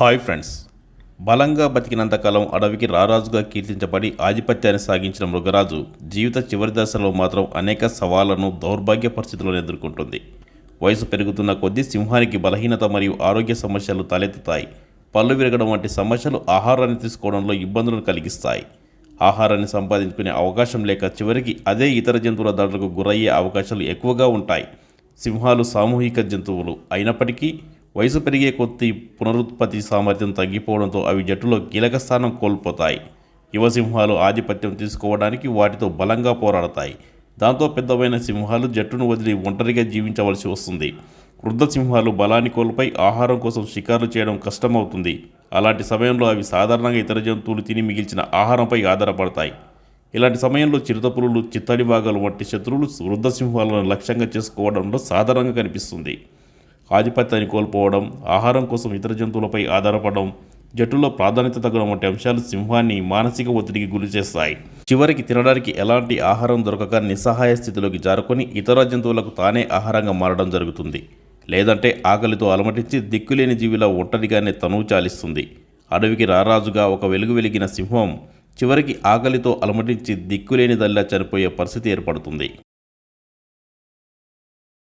Hi friends, బలంగా బతికినంతకాలం అడవికి రారాజుగా కీర్తించబడి ఆధిపత్యాన్ని సాగించిన మృగరాజు జీవిత చివరి దశలో మాత్రం అనేక సవాళ్లను, దౌర్భాగ్య పరిస్థితులను ఎదుర్కొంటుంది. వయసు పెరుగుతున్న కొద్దీ సింహానికి బలహీనత మరియు ఆరోగ్య సమస్యలు తలెత్తుతాయి. పళ్ళు విరగడం వంటి సమస్యలు ఆహారాన్ని తీసుకోవడంలో ఇబ్బందులను కలిగిస్తాయి. ఆహారాన్ని సంపాదించుకునే అవకాశం లేక చివరికి అదే ఇతర జంతువుల దాడులకు గురయ్యే అవకాశాలు ఎక్కువగా ఉంటాయి. సింహాలు సామూహిక జంతువులు అయినప్పటికీ వయసు పెరిగే కొద్దీ పునరుత్పత్తి సామర్థ్యం తగ్గిపోవడంతో అవి జట్టులో కీలక స్థానం కోల్పోతాయి. యువసింహాలు ఆధిపత్యం తీసుకోవడానికి వాటితో బలంగా పోరాడతాయి. దాంతో పెద్దవైన సింహాలు జట్టును వదిలి ఒంటరిగా జీవించవలసి వస్తుంది. వృద్ధ సింహాలు బలాన్ని కోల్పోయి ఆహారం కోసం షికారులు చేయడం కష్టమవుతుంది. అలాంటి సమయంలో అవి సాధారణంగా ఇతర జంతువులు తిని మిగిల్చిన ఆహారంపై ఆధారపడతాయి. ఇలాంటి సమయంలో చిరుతపులులు, చిత్తడి భాగాలు వంటి శత్రువులు వృద్ధ సింహాలను లక్ష్యంగా చేసుకోవడంలో సాధారణంగా కనిపిస్తుంది. ఆధిపత్యాన్ని కోల్పోవడం, ఆహారం కోసం ఇతర జంతువులపై ఆధారపడడం, జట్టులో ప్రాధాన్యత తగ్గడం వంటి అంశాలు సింహాన్ని మానసిక ఒత్తిడికి గురిచేస్తాయి. చివరికి తినడానికి ఎలాంటి ఆహారం దొరకక నిస్సహాయ స్థితిలోకి జారుకొని ఇతర జంతువులకు తానే ఆహారంగా మారడం జరుగుతుంది. లేదంటే ఆకలితో అలమటించి దిక్కులేని జీవిలా ఒంటరిగానే తనువు చాలిస్తుంది. అడవికి రారాజుగా ఒక వెలుగు వెలిగిన సింహం చివరికి ఆకలితో అలమటించి దిక్కులేని దల్లా చనిపోయే పరిస్థితి ఏర్పడుతుంది.